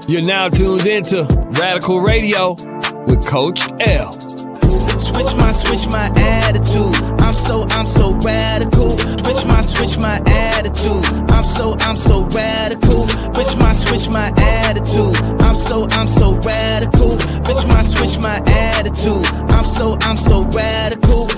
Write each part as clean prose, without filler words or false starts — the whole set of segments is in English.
You're now tuned into Radical Radio with Coach L. Switch my attitude. I'm so radical. Switch my attitude. I'm so radical. Switch my attitude. I'm so radical. Switch my attitude. I'm so radical.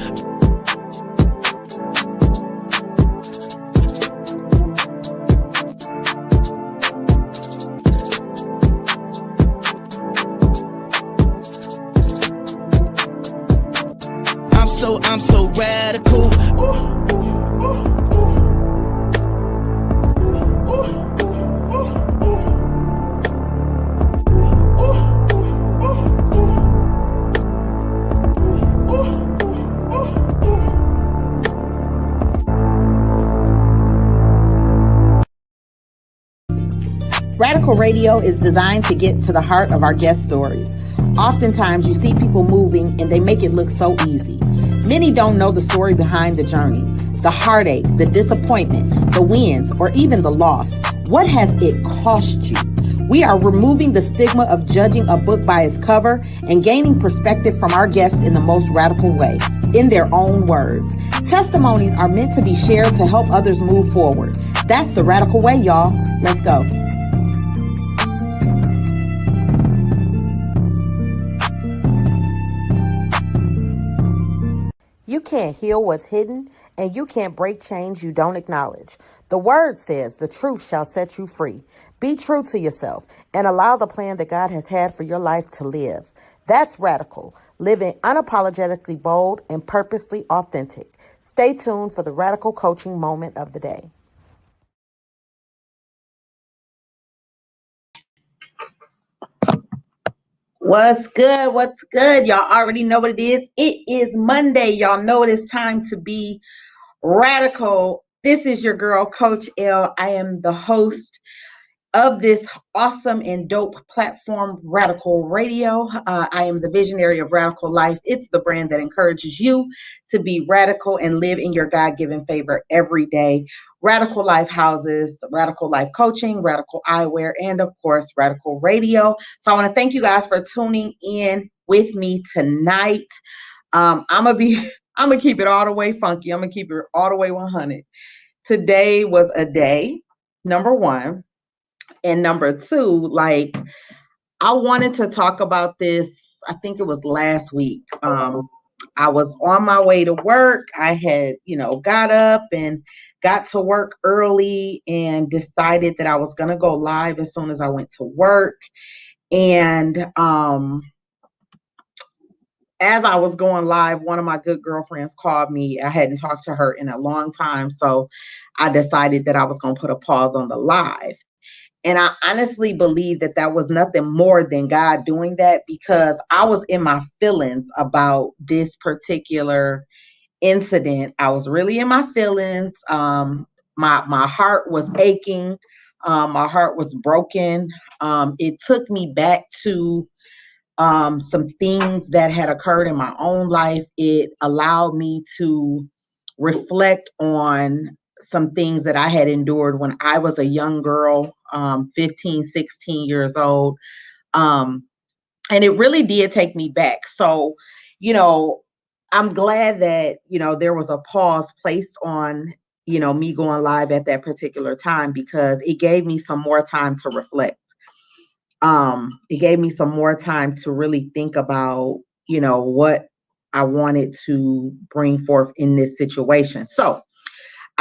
I'm so radical. Radical Radio is designed to get to the heart of our guest stories. Oftentimes you see people moving and they make it look so easy. Many don't know the story behind the journey, the heartache, the disappointment, the wins, or even the loss. What has it cost you? We are removing the stigma of judging a book by its cover and gaining perspective from our guests in the most radical way, in their own words. Testimonies are meant to be shared to help others move forward. That's the radical way, y'all. Let's go. You can't heal what's hidden, and you can't break chains you don't acknowledge. The word says the truth shall set you free. Be true to yourself and allow the plan that God has had for your life to live. That's radical, living unapologetically bold and purposely authentic. Stay tuned for the radical coaching moment of the day. What's good? What's good? Y'all already know what it is. It is Monday. Y'all know it is time to be radical. This is your girl, Coach L. I am the host of this awesome and dope platform, Radical Radio. I am the visionary of Radical Life. It's the brand that encourages you to be radical and live in your God-given favor every day. Radical Life houses Radical Life Coaching, Radical Eyewear, and of course, Radical Radio. So I want to thank you guys for tuning in with me tonight. I'm gonna keep it all the way funky. I'm gonna keep it all the way 100. Today was a day, number one. And number two, like, I wanted to talk about this, I think it was last week. I was on my way to work. I had, got up and got to work early and decided that I was going to go live as soon as I went to work. And as I was going live, one of my good girlfriends called me. I hadn't talked to her in a long time, so I decided that I was going to put a pause on the live. And I honestly believe that that was nothing more than God doing that, because I was in my feelings about this particular incident. I was really in my feelings. My heart was aching. My heart was broken. It took me back to some things that had occurred in my own life. It allowed me to reflect on some things that I had endured when I was a young girl, 15, 16 years old. And it really did take me back. So, I'm glad that, there was a pause placed on, me going live at that particular time, because it gave me some more time to reflect. It gave me some more time to really think about, what I wanted to bring forth in this situation. So,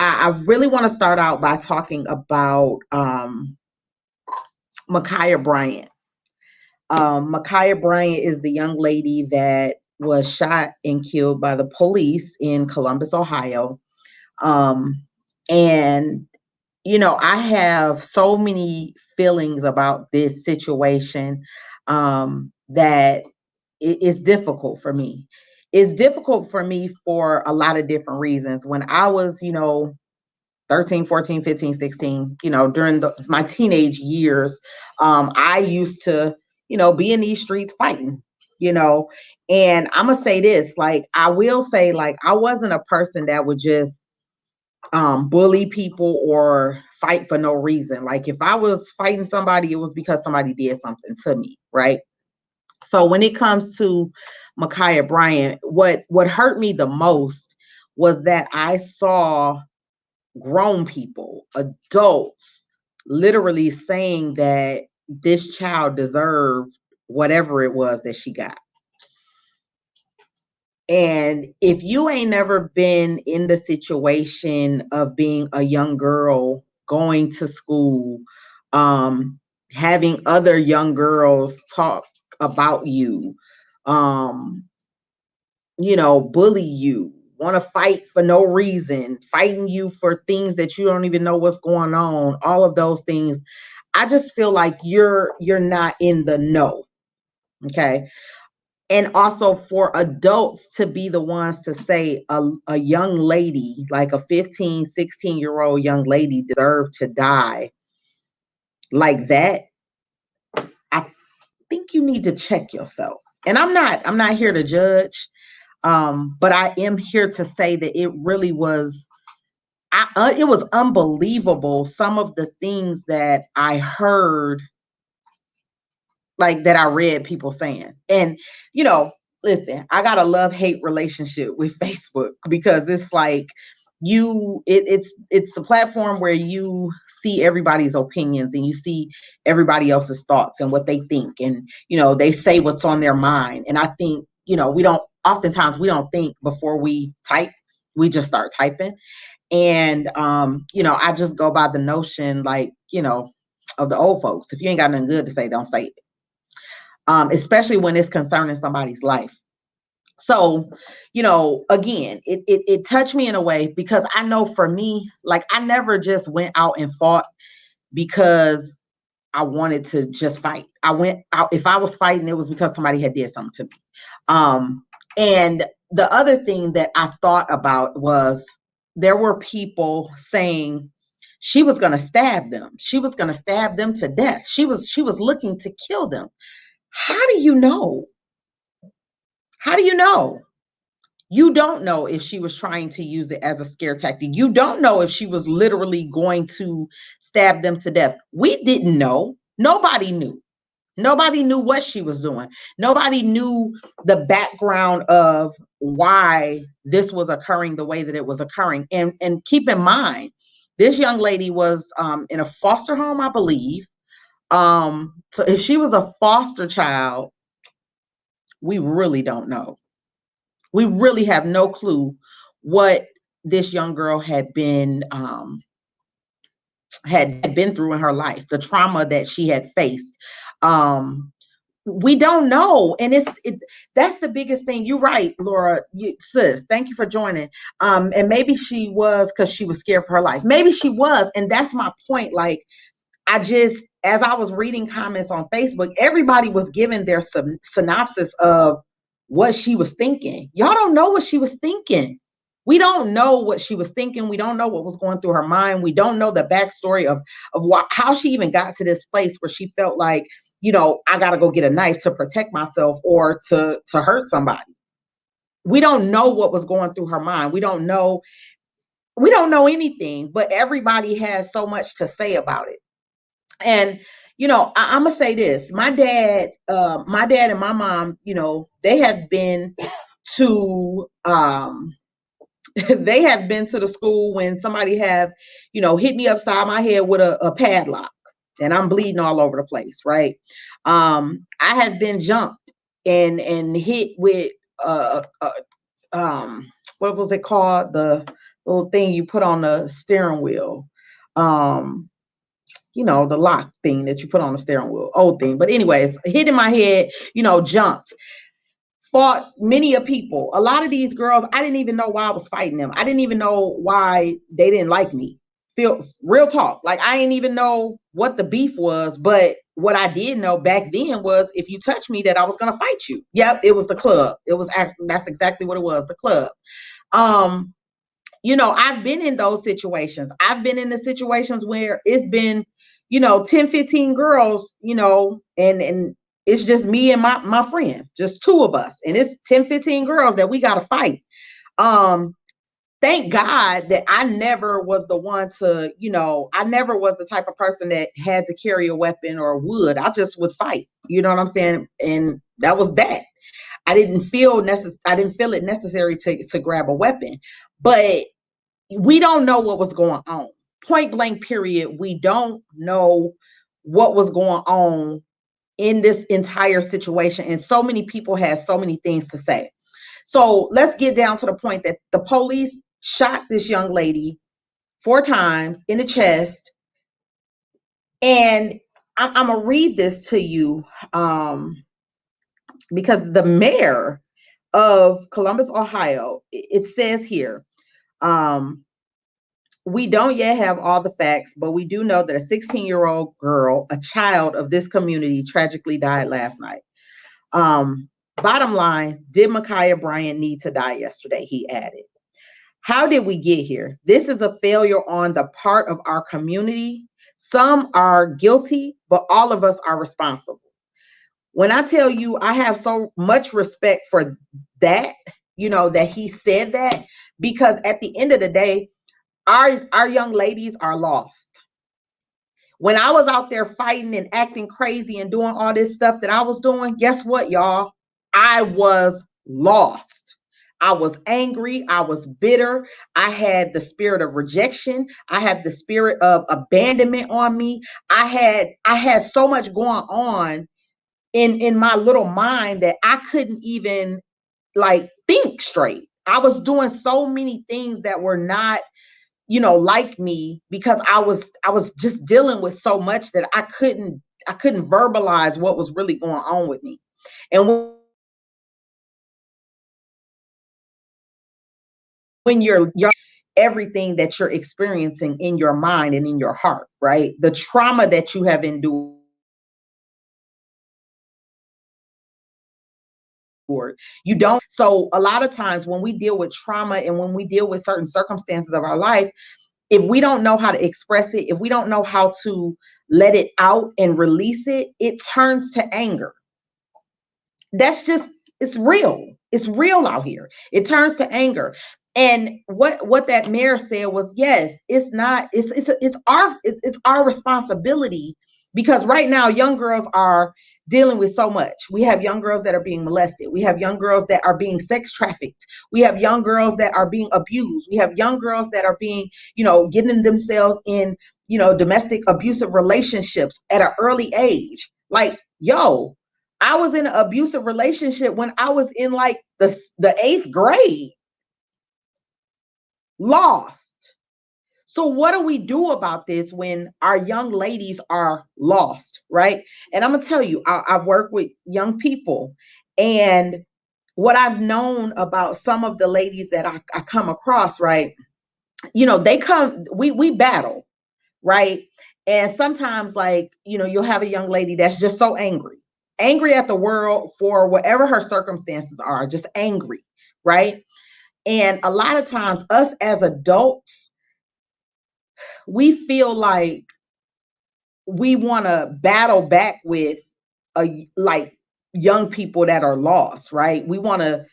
I really want to start out by talking about Ma'Khia Bryant. Ma'Khia Bryant is the young lady that was shot and killed by the police in Columbus, Ohio. And, I have so many feelings about this situation that it's difficult for me. It's difficult for me for a lot of different reasons. When I was, 13, 14, 15, 16, during my teenage years, I used to, be in these streets fighting, and I'm going to say this, like, I will say, like, I wasn't a person that would just bully people or fight for no reason. Like if I was fighting somebody, it was because somebody did something to me, right? So when it comes to Ma'Khia Bryant, what hurt me the most was that I saw grown people, adults, literally saying that this child deserved whatever it was that she got. And if you ain't never been in the situation of being a young girl going to school, having other young girls talk about you, um, bully you, want to fight for no reason, fighting you for things that you don't even know what's going on, all of those things, I just feel like you're not in the know. Okay. And also for adults to be the ones to say a young lady, like a 15, 16-year-old young lady deserved to die like that, I think you need to check yourself. And I'm not here to judge, but I am here to say that it really was, it was unbelievable some of the things that I heard, like that I read people saying. And listen, I got a love-hate relationship with Facebook because it's like it's the platform where you see everybody's opinions and you see everybody else's thoughts and what they think, and they say what's on their mind. And I think oftentimes we don't think before we type, we just start typing. And I just go by the notion, like, of the old folks: if you ain't got nothing good to say, don't say it. Especially when it's concerning somebody's life. So, again, it touched me in a way because I know for me, like, I never just went out and fought because I wanted to just fight. I went out, if I was fighting, it was because somebody had did something to me. And the other thing that I thought about was there were people saying she was going to stab them. She was going to stab them to death. She was looking to kill them. How do you know? How do you know? You don't know if she was trying to use it as a scare tactic. You don't know if she was literally going to stab them to death. We didn't know. Nobody knew. Nobody knew what she was doing. Nobody knew the background of why this was occurring the way that it was occurring. And keep in mind, this young lady was in a foster home, I believe. So if she was a foster child, we really don't know. We really have no clue what this young girl had been through in her life, the trauma that she had faced. We don't know. And that's the biggest thing. You're right, Laura, sis, thank you for joining. And maybe she was, because she was scared for her life. Maybe she was. And that's my point. Like, as I was reading comments on Facebook, everybody was giving their synopsis of what she was thinking. Y'all don't know what she was thinking. We don't know what she was thinking. We don't know what was going through her mind. We don't know the backstory of how she even got to this place where she felt like, I got to go get a knife to protect myself or to hurt somebody. We don't know what was going through her mind. We don't know anything, but everybody has so much to say about it. And I'm gonna say this: my dad and my mom, they have been to they have been to the school when somebody have hit me upside my head with a padlock and I'm bleeding all over the place, right? I have been jumped and hit with what was it called, the little thing you put on the steering wheel, the lock thing that you put on the steering wheel, old thing. But anyways, hit in my head, jumped, fought many a people. A lot of these girls, I didn't even know why I was fighting them. I didn't even know why they didn't like me. Feel real talk. Like, I didn't even know what the beef was, but what I did know back then was if you touch me, that I was going to fight you. Yep. It was the club. That's exactly what it was. The club. I've been in those situations. I've been in the situations where it's been, 10, 15 girls, and it's just me and my friend, just two of us. And it's 10, 15 girls that we got to fight. thank God that I never was the one to, I never was the type of person that had to carry a weapon or would. I just would fight. You know what I'm saying? And that was that. I didn't feel it necessary to grab a weapon. But we don't know what was going on. Point blank period. We don't know what was going on in this entire situation. And so many people had so many things to say. So let's get down to the point that the police shot this young lady 4 times in the chest. And I'm going to read this to you because the mayor of Columbus, Ohio, it says here, we don't yet have all the facts, but we do know that a 16-year-old girl, a child of this community, tragically died last night. Bottom line, did Ma'Khia Bryant need to die yesterday? He added. How did we get here? This is a failure on the part of our community. Some are guilty, but all of us are responsible. When I tell you, I have so much respect for that, that he said that, because at the end of the day, our young ladies are lost. When I was out there fighting and acting crazy and doing all this stuff that I was doing, guess what, y'all? I was lost. I was angry. I was bitter. I had the spirit of rejection. I had the spirit of abandonment on me. I had so much going on in my little mind that I couldn't even think straight. I was doing so many things that were not like me, because I was just dealing with so much that I couldn't verbalize what was really going on with me. And when you're everything that you're experiencing in your mind and in your heart, right? The trauma that you have endured. You don't. So a lot of times when we deal with trauma and when we deal with certain circumstances of our life, if we don't know how to express it, if we don't know how to let it out and release it, it turns to anger. That's just, it's real. It's real out here. It turns to anger. And what that mayor said was, yes, it's not, it's our responsibility, because right now young girls are dealing with so much. We have young girls that are being molested. We have young girls that are being sex trafficked. We have young girls that are being abused. We have young girls that are being, getting themselves in, domestic abusive relationships at an early age. Like, yo, I was in an abusive relationship when I was in the 8th grade. Lost. So what do we do about this when our young ladies are lost, right? And I'm gonna tell you, I work with young people, and what I've known about some of the ladies that I come across, right? They come, we battle, right? And sometimes, you'll have a young lady that's just so angry at the world for whatever her circumstances are, just angry, right? And a lot of times, us as adults, we feel like we want to battle back with young people that are lost, right? We want to,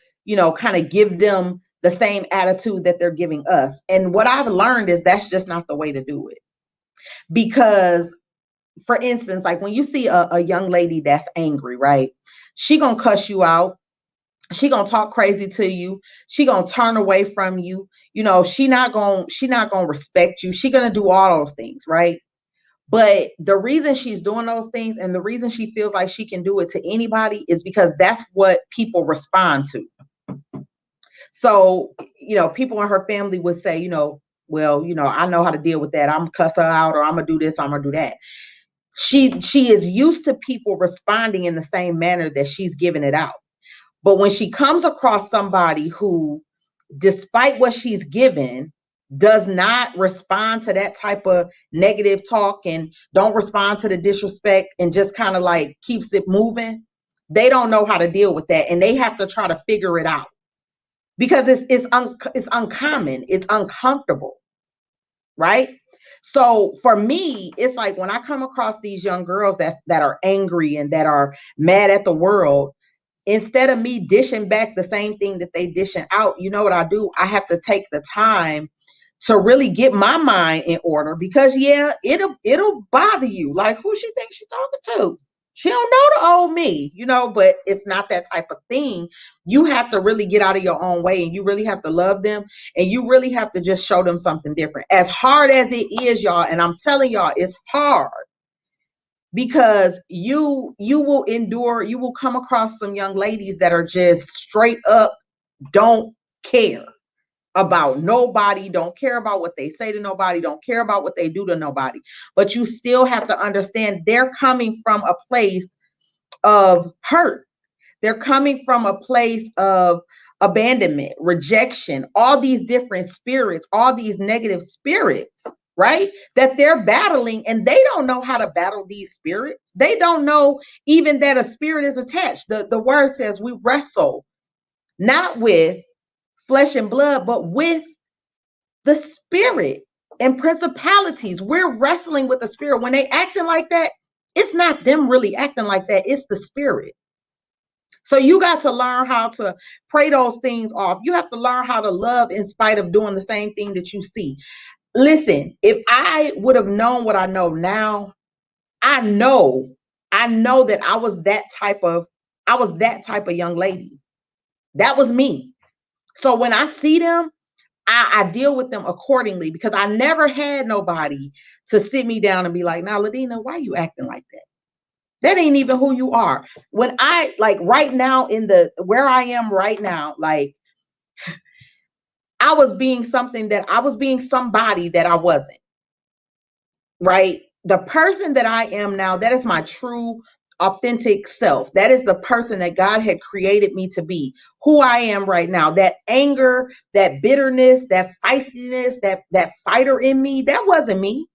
kind of give them the same attitude that they're giving us. And what I've learned is that's just not the way to do it. Because, for instance, like when you see a young lady that's angry, right? She gonna cuss you out. She gonna talk crazy to you. She gonna turn away from you. She not gonna respect you. She gonna do all those things, right? But the reason she's doing those things and the reason she feels like she can do it to anybody is because that's what people respond to. So, people in her family would say, well, I know how to deal with that. I'm gonna cuss her out, or I'm gonna do this, I'm gonna do that. She is used to people responding in the same manner that she's giving it out. But when she comes across somebody who, despite what she's given, does not respond to that type of negative talk and don't respond to the disrespect and just kind of keeps it moving, they don't know how to deal with that, and they have to try to figure it out, because it's uncommon, it's uncomfortable, right? So for me, it's like when I come across these young girls that are angry and that are mad at the world, instead of me dishing back the same thing that they dishing out, you know what I do? I have to take the time to really get my mind in order, because yeah, it'll bother you. Like, who she thinks she's talking to? She don't know the old me, but it's not that type of thing. You have to really get out of your own way, and you really have to love them, and you really have to just show them something different. As hard as it is, y'all, and I'm telling y'all, it's hard, because you will endure, you will come across some young ladies that are just straight up don't care about nobody, don't care about what they say to nobody, don't care about what they do to nobody. But you still have to understand they're coming from a place of hurt. They're coming from a place of abandonment, rejection, all these different spirits, all these negative spirits, right? That they're battling, and they don't know how to battle these spirits. They don't know even that a spirit is attached. The word says we wrestle not with flesh and blood, but with the spirit and principalities. We're wrestling with the spirit. When they acting like that, it's not them really acting like that. It's the spirit. So you got to learn how to pray those things off. You have to learn how to love in spite of doing the same thing that you see. Listen, if I would have known what I know now, I know that I was that type of young lady. That was me. So when I see them, I deal with them accordingly, because I never had nobody to sit me down and be like, now, Ladina, why are you acting like that? That ain't even who you are. When I, like, right now, where I am right now, like, I was being somebody that I wasn't, right? The person that I am now, that is my true authentic self. That is the person that God had created me to be, who I am right now. That anger, that bitterness, that feistiness, that fighter in me, that wasn't me.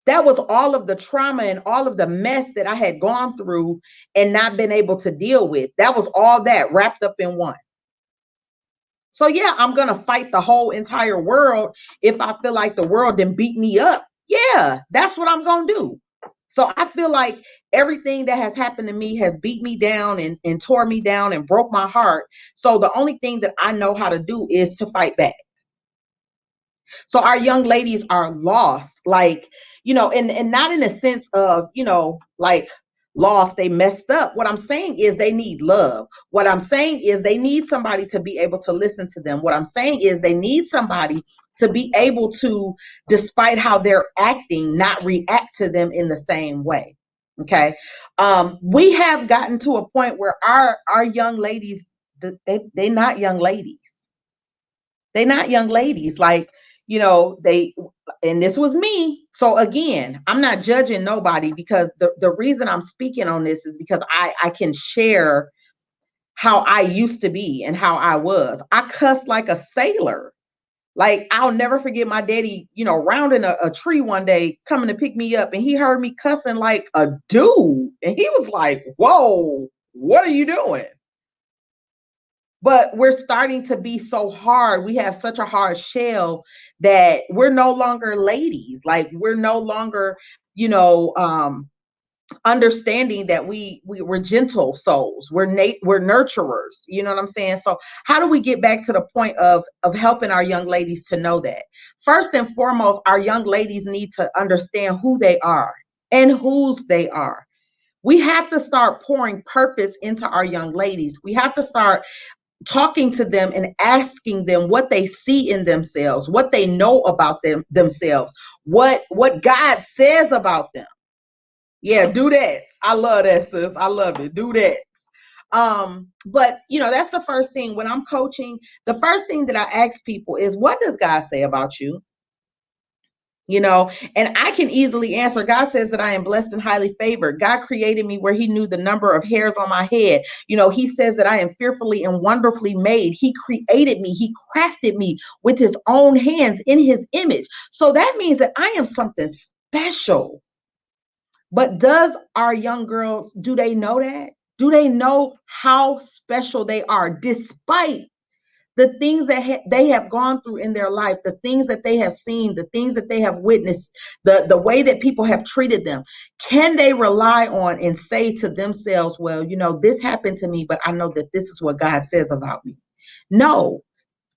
That was all of the trauma and all of the mess that I had gone through and not been able to deal with. That was all that wrapped up in one. So yeah, I'm going to fight the whole entire world if I feel like the world didn't beat me up. Yeah, that's what I'm going to do. So I feel like everything that has happened to me has beat me down and tore me down and broke my heart. So the only thing that I know how to do is to fight back. So our young ladies are lost, like, and not in a sense of, like, lost, they messed up. What I'm saying is they need love. What I'm saying is they need somebody to be able to listen to them. What I'm saying is they need somebody to be able to, despite how they're acting, not react to them in the same way. Okay. We have gotten to a point where our young ladies, they're not young ladies. They're not young ladies. Like, and this was me. So again, I'm not judging nobody, because the reason I'm speaking on this is because I can share how I used to be and how I was. I cussed like a sailor. Like, I'll never forget my daddy, rounding a tree one day, coming to pick me up, and he heard me cussing like a dude. And he was like, whoa, what are you doing? But we're starting to be so hard. We have such a hard shell that we're no longer ladies. Like, we're no longer, understanding that we're gentle souls. We're nurturers. You know what I'm saying? So how do we get back to the point of helping our young ladies to know that? First and foremost, our young ladies need to understand who they are and whose they are. We have to start pouring purpose into our young ladies. We have to start talking to them and asking them what they see in themselves, what they know about themselves, what God says about them. Yeah, do that. I love that, sis. I love it. Do that. But that's the first thing when I'm coaching. The first thing that I ask people is, what does God say about you? And I can easily answer. God says that I am blessed and highly favored. God created me where he knew the number of hairs on my head. He says that I am fearfully and wonderfully made. He created me. He crafted me with his own hands in his image. So that means that I am something special. But does our young girls, do they know that? Do they know how special they are, despite the things that they have gone through in their life, the things that they have seen, the things that they have witnessed, the way that people have treated them, can they rely on and say to themselves, well, this happened to me, but I know that this is what God says about me? No.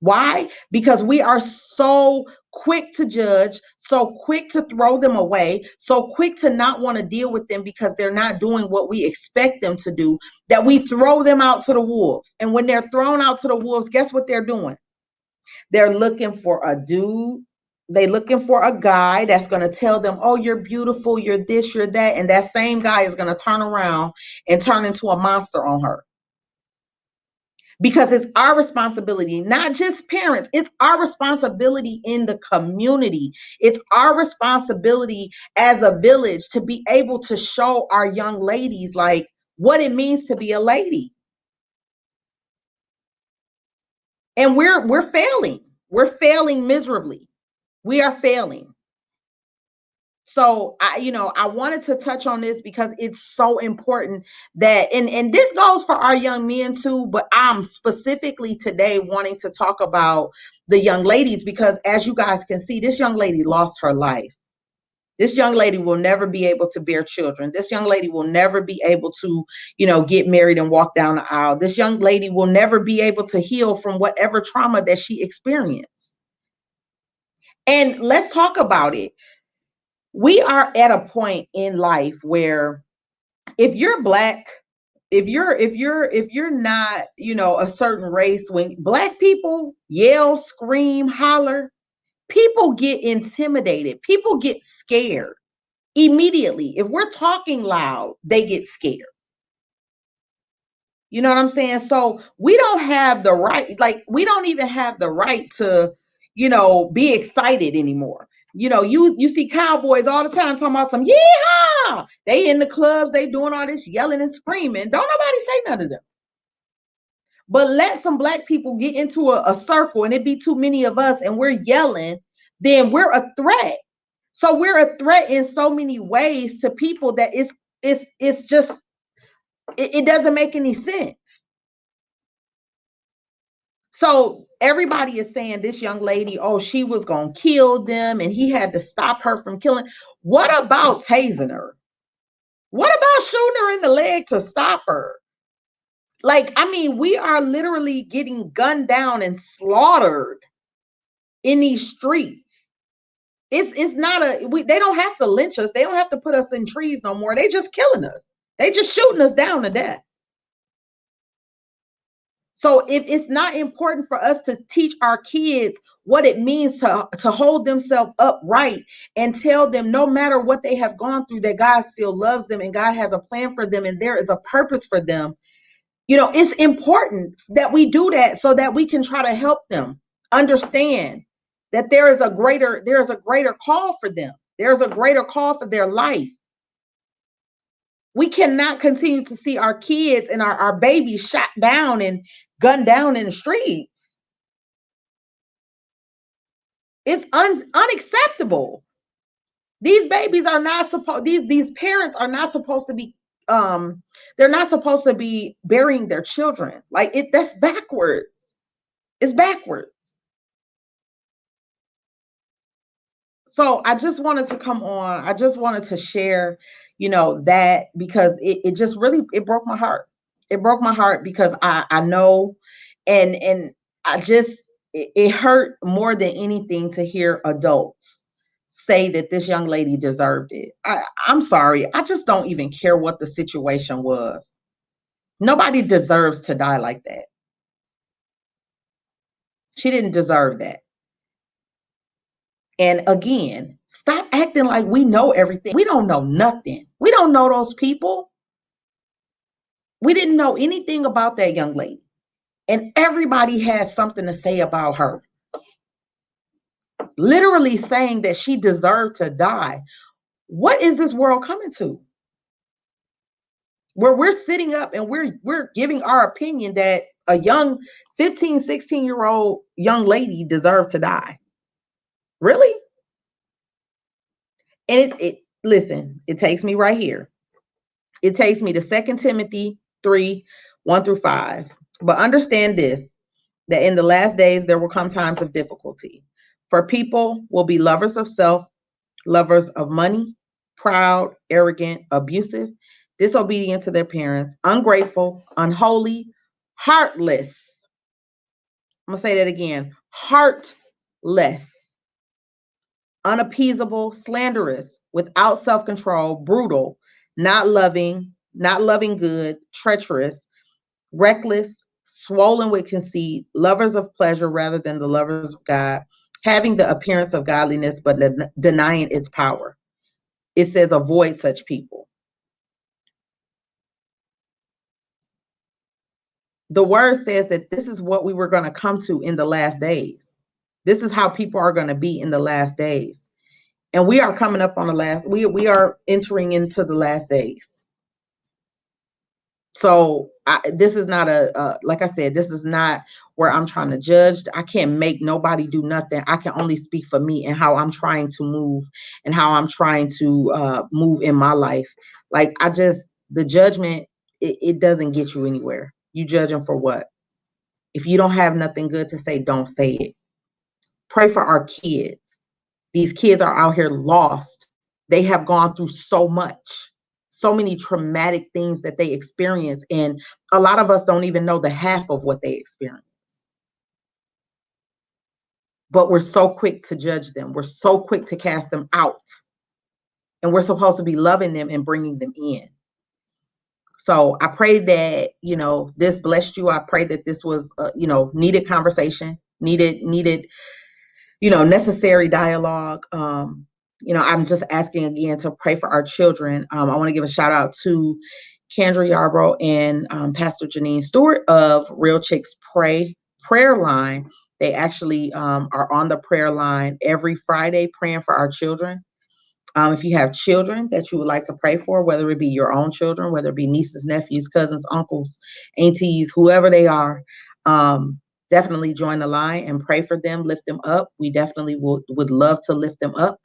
Why? Because we are so quick to judge, so quick to throw them away, so quick to not want to deal with them because they're not doing what we expect them to do, that we throw them out to the wolves. And when they're thrown out to the wolves, guess what they're doing? They're looking for a dude. They're looking for a guy that's going to tell them, oh, you're beautiful, you're this, you're that. And that same guy is going to turn around and turn into a monster on her. Because it's our responsibility, not just parents, it's our responsibility in the community. It's our responsibility as a village to be able to show our young ladies like what it means to be a lady. And we're failing. We're failing miserably. We are failing. So I wanted to touch on this because it's so important that, and this goes for our young men too, but I'm specifically today wanting to talk about the young ladies because as you guys can see, this young lady lost her life. This young lady will never be able to bear children. This young lady will never be able to, get married and walk down the aisle. This young lady will never be able to heal from whatever trauma that she experienced. And let's talk about it. We are at a point in life where if you're Black, if you're not, a certain race, when Black people yell, scream, holler, people get intimidated. People get scared immediately. If we're talking loud, they get scared. You know what I'm saying? So we don't have the right, we don't even have the right to, be excited anymore. You see cowboys all the time talking about some yeehaw. They in the clubs, they doing all this yelling and screaming. Don't nobody say none of them. But let some Black people get into a circle and it be too many of us and we're yelling, then we're a threat. So we're a threat in so many ways to people that it's just, it doesn't make any sense. So everybody is saying this young lady, oh, she was going to kill them and he had to stop her from killing. What about tasing her? What about shooting her in the leg to stop her? We are literally getting gunned down and slaughtered in these streets. It's not they don't have to lynch us. They don't have to put us in trees no more. They just killing us. They just shooting us down to death. So if it's not important for us to teach our kids what it means to hold themselves upright and tell them no matter what they have gone through, that God still loves them and God has a plan for them and there is a purpose for them, it's important that we do that so that we can try to help them understand that there is a greater call for them. There's a greater call for their life. We cannot continue to see our kids and our babies shot down and gunned down in the streets. It's unacceptable. These babies are not supposed, these parents are not supposed to be, they're not supposed to be burying their children. That's backwards. It's backwards. So I just wanted to come on. I just wanted to share, that because it just really, it broke my heart. It broke my heart because I know, and I just, it hurt more than anything to hear adults say that this young lady deserved it. I'm sorry. I just don't even care what the situation was. Nobody deserves to die like that. She didn't deserve that. And again, stop acting like we know everything. We don't know nothing. We don't know those people. We didn't know anything about that young lady. And everybody has something to say about her. Literally saying that she deserved to die. What is this world coming to? Where we're sitting up and we're giving our opinion that a young 15, 16-year-old young lady deserved to die. Really? And listen, it takes me right here. It takes me to 2 Timothy 3, 1-5. But understand this. that in the last days there will come times of difficulty. For people will be lovers of self, lovers of money, proud, arrogant, abusive, disobedient to their parents, ungrateful, unholy, heartless. I'm going to say that again. Heartless, unappeasable, slanderous, without self-control, brutal, not loving good, treacherous, reckless, swollen with conceit, lovers of pleasure rather than the lovers of God, having the appearance of godliness but denying its power. It says avoid such people. The word says that this is what we were going to come to in the last days. This is how people are going to be in the last days. And we are coming up on the last, we are entering into the last days. So this is not like I said, this is not where I'm trying to judge. I can't make nobody do nothing. I can only speak for me and how I'm trying to move and how I'm trying to move in my life. Like the judgment, it doesn't get you anywhere. You judging for what? If you don't have nothing good to say, don't say it. Pray for our kids. These kids are out here lost. They have gone through so much, so many traumatic things that they experience. And a lot of us don't even know the half of what they experience. But we're so quick to judge them. We're so quick to cast them out. And we're supposed to be loving them and bringing them in. So I pray that, this blessed you. I pray that this was, needed conversation, needed, necessary dialogue. I'm just asking again to pray for our children. I want to give a shout out to Kendra Yarbrough and Pastor Janine Stewart of Real Chicks Prayer Line. They actually are on the prayer line every Friday praying for our children. If you have children that you would like to pray for, whether it be your own children, whether it be nieces, nephews, cousins, uncles, aunties, whoever they are, definitely join the line and pray for them, lift them up. We definitely would love to lift them up.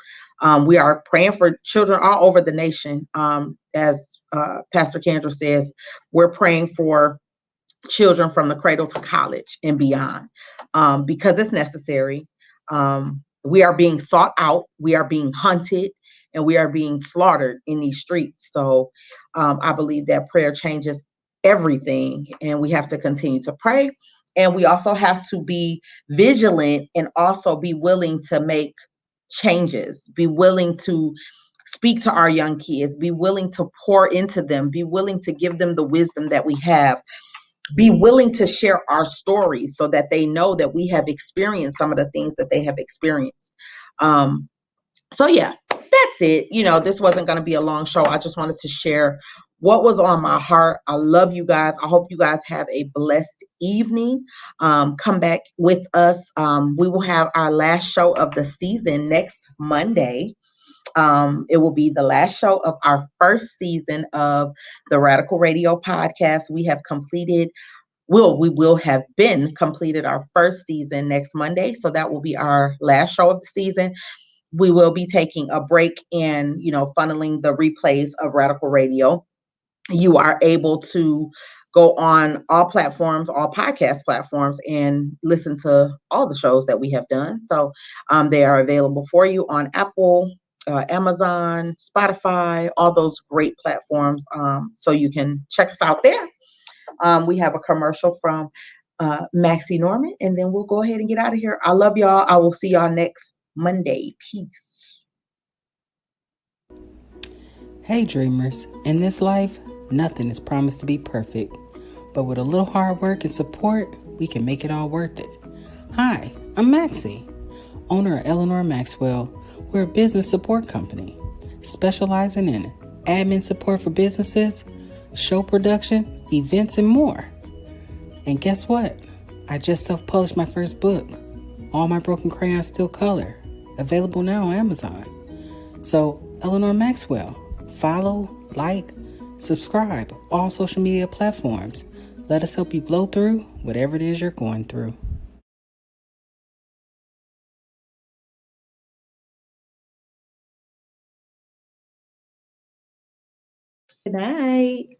We are praying for children all over the nation. As Pastor Kendra says, we're praying for children from the cradle to college and beyond, because it's necessary. We are being sought out, we are being hunted, and we are being slaughtered in these streets. So I believe that prayer changes everything, and we have to continue to pray. And we also have to be vigilant and also be willing to make changes, be willing to speak to our young kids, be willing to pour into them, be willing to give them the wisdom that we have, be willing to share our stories so that they know that we have experienced some of the things that they have experienced. So yeah, that's it. This wasn't going to be a long show. I just wanted to share what was on my heart. I love you guys. I hope you guys have a blessed evening. Come back with us. We will have our last show of the season next Monday. It will be the last show of our first season of the Radical Radio podcast. We will have been completed our first season next Monday. So that will be our last show of the season. We will be taking a break and, funneling the replays of Radical Radio. You are able to go on all platforms, all podcast platforms, and listen to all the shows that we have done. So they are available for you on Apple, Amazon, Spotify, all those great platforms. So you can check us out there. We have a commercial from Maxie Norman, and then we'll go ahead and get out of here. I love y'all. I will see y'all next Monday. Peace. Hey dreamers, in this life, nothing is promised to be perfect, but with a little hard work and support, we can make it all worth it. Hi, I'm Maxie, owner of Eleanor Maxwell. We're a business support company, specializing in admin support for businesses, show production, events, and more. And guess what? I just self-published my first book, All My Broken Crayons Still Color, available now on Amazon. So, Eleanor Maxwell, follow, like, subscribe, all social media platforms. Let us help you blow through whatever it is you're going through. Good night.